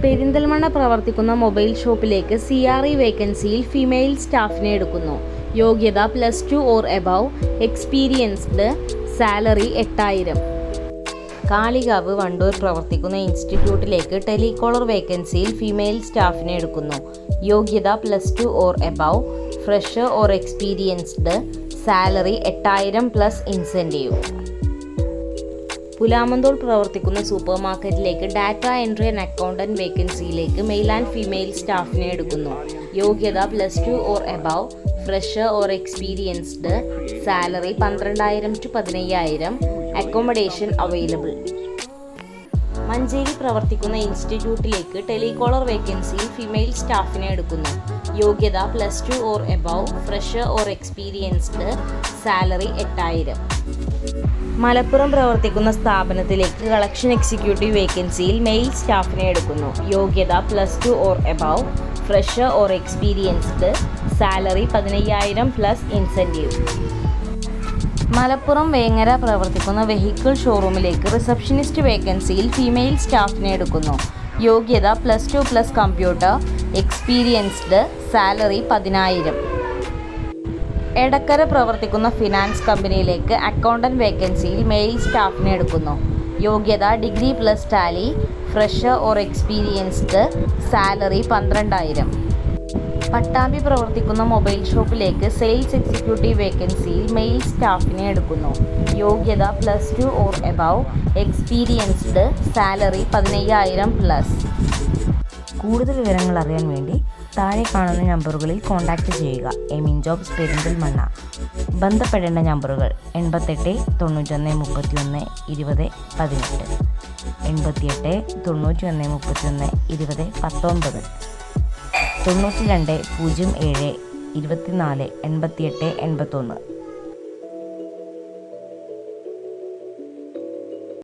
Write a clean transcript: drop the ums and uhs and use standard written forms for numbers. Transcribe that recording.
പെരിന്തൽമണ്ണ പ്രവർത്തിക്കുന്ന മൊബൈൽ ഷോപ്പിലേക്ക് CRE വേക്കൻസിയിൽ female സ്റ്റാഫിനെ എടുക്കുന്നു. യോഗ്യത +2 or above, experienced, salary 8000. Kalikavu Wandoor പ്രവർത്തിക്കുന്ന ഇൻസ്റ്റിറ്റ്യൂട്ടിലേക്ക് ടെലികോളർ വേക്കൻസിയിൽ ഫീമെയിൽ സ്റ്റാഫിനെ എടുക്കുന്നു. യോഗ്യത +2 or above, fresher or experienced, salary 8000 plus incentive. Pulamanthole പ്രവർത്തിക്കുന്ന സൂപ്പർ മാർക്കറ്റിലേക്ക് ഡാറ്റ എൻട്രി ആൻഡ് അക്കൗണ്ടന്റ് വേക്കൻസിയിലേക്ക് മെയിൽ ആൻഡ് ഫീമെയിൽ സ്റ്റാഫിനെ എടുക്കുന്നു. യോഗ്യത +2 or above, fresher or experienced, salary 12000 to 15000, accommodation available. Manjeri പ്രവർത്തിക്കുന്ന ഇൻസ്റ്റിറ്റ്യൂട്ടിലേക്ക് ടെലികോളർ വേക്കൻസിയിൽ ഫീമെയിൽ സ്റ്റാഫിനെ എടുക്കുന്നു. യോഗ്യത +2 or above, fresher or experienced, salary 8000. Malappuram പ്രവർത്തിക്കുന്ന സ്ഥാപനത്തിലേക്ക് കളക്ഷൻ എക്സിക്യൂട്ടീവ് വേക്കൻസിയിൽ മെയിൽ സ്റ്റാഫിനെ എടുക്കുന്നു. യോഗ്യത +2 or above, fresher or experienced, salary 15000 plus incentive. Malappuram Vengara പ്രവർത്തിക്കുന്ന വെഹിക്കിൾ ഷോറൂമിലേക്ക് റിസപ്ഷനിസ്റ്റ് വേക്കൻസിയിൽ ഫീമെയിൽ സ്റ്റാഫിനെ എടുക്കുന്നു. യോഗ്യത +2 plus computer, experienced, salary 10000. Edakkara പ്രവർത്തിക്കുന്ന ഫിനാൻസ് കമ്പനിയിലേക്ക് അക്കൗണ്ടന്റ് വേക്കൻസിയിൽ മെയിൽ സ്റ്റാഫിനെ എടുക്കുന്നു. യോഗ്യത degree plus Tally, fresher or experienced, salary 12000. Pattambi പ്രവർത്തിക്കുന്ന മൊബൈൽ ഷോപ്പിലേക്ക് സെയിൽസ് എക്സിക്യൂട്ടീവ് വേക്കൻസിയിൽ മെയിൽ സ്റ്റാഫിനെ എടുക്കുന്നു. യോഗ്യത +2 or above, experienced, salary 15000 plus. കൂടുതൽ വിവരങ്ങൾ അറിയാൻ വേണ്ടി താഴെ കാണുന്ന നമ്പറുകളിൽ കോൺടാക്റ്റ് ചെയ്യുക. എമിൻ ജോബ്സ് പെരിന്തൽമണ്ണ. ബന്ധപ്പെടേണ്ട നമ്പറുകൾ 88 91 31 20 18, 88 91 31 20 19, 92 07 24 88 81.